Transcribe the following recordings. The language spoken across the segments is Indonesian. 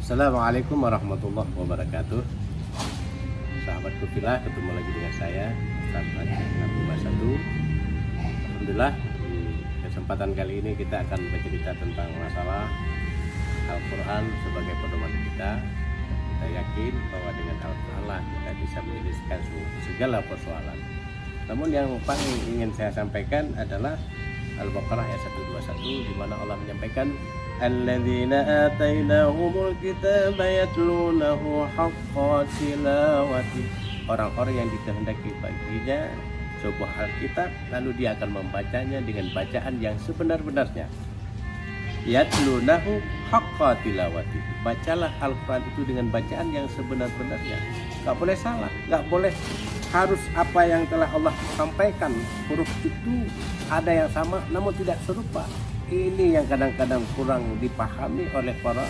Assalamualaikum warahmatullahi wabarakatuh. Sahabatku fillah, ketemu lagi dengan saya Ustaz Abdul Basadu. Alhamdulillah, di kesempatan kali ini kita akan bercerita tentang masalah Al-Quran sebagai pedoman kita. Kita yakin bahwa dengan Al-Quran lah kita bisa menyelesaikan segala persoalan. Namun yang paling ingin saya sampaikan adalah Al-Baqarah ayat 121, di mana Allah menyampaikan alladzina atainahumul kitaba yatlunahu haqqa tilawati. Orang-orang yang dikehendaki baginya sebuah Alkitab, lalu dia akan membacanya dengan bacaan yang sebenar-benarnya. Yatlunahu haqqa tilawati. Bacalah Al-Quran itu dengan bacaan yang sebenar-benarnya. Gak boleh salah, gak boleh harus apa yang telah Allah sampaikan. Huruf itu ada yang sama namun tidak serupa. Ini yang kadang-kadang kurang dipahami oleh para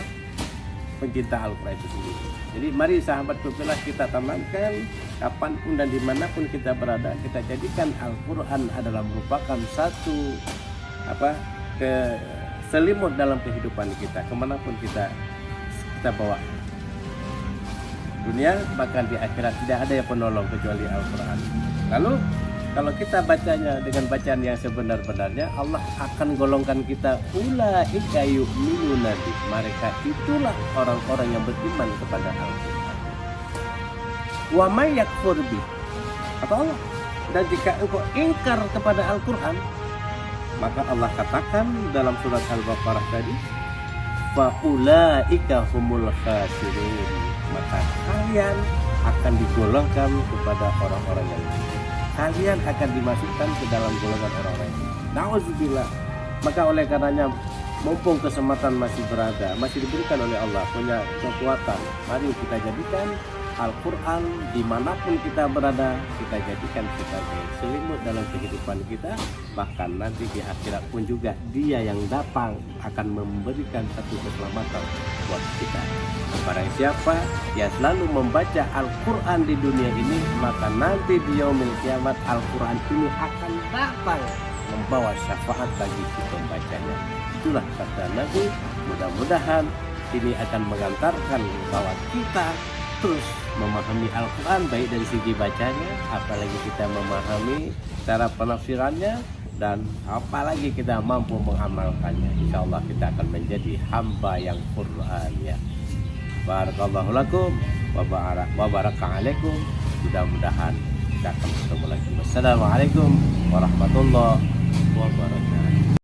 pencinta Al-Quran itu sendiri. Jadi mari sahabatku fillah, kita tanamkan kapanpun dan dimanapun kita berada, kita jadikan Al-Quran adalah merupakan satu selimut dalam kehidupan kita, kemanapun kita bawa. Dunia bahkan di akhirat tidak ada yang penolong kecuali Al-Quran. Lalu kalau kita bacanya dengan bacaan yang sebenar-benarnya, Allah akan golongkan kita ulaika yu'minuna bi. Mereka itulah orang-orang yang beriman kepada Al-Quran. Wa may yakfur bi, kata Allah, dan jika engkau ingkar kepada Al-Quran, maka Allah katakan dalam surat Al-Baqarah tadi, fa ulaika humul khasirun, maka kalian akan digolongkan kepada orang-orang yang kalian akan dimasukkan ke dalam golongan orang-orang itu. Nauzubillah. Maka oleh karenanya, mumpung kesempatan masih berada, masih diberikan oleh Allah, punya kekuatan, mari kita jadikan Al-Quran dimanapun kita berada, kita jadikan sebagai selimut dalam kehidupan kita. Bahkan nanti di akhirat pun juga dia yang datang akan memberikan satu keselamatan buat kita. Barang siapa yang selalu membaca Al-Quran di dunia ini, maka nanti di yaumil kiamat Al-Quran ini akan datang membawa syafaat bagi si pembacanya. Itulah kata Nabi. Mudah-mudahan ini akan mengantarkan bahwa kita terus memahami Al-Quran, baik dari segi bacanya, apalagi kita memahami cara penafsirannya, dan apalagi kita mampu mengamalkannya. Insya Allah kita akan menjadi hamba yang Qur'aniyah. Barakallahu lakum wa baraka alaikum. Mudah-mudahan kita akan bertemu lagi. Wassalamualaikum warahmatullahi wabarakatuh.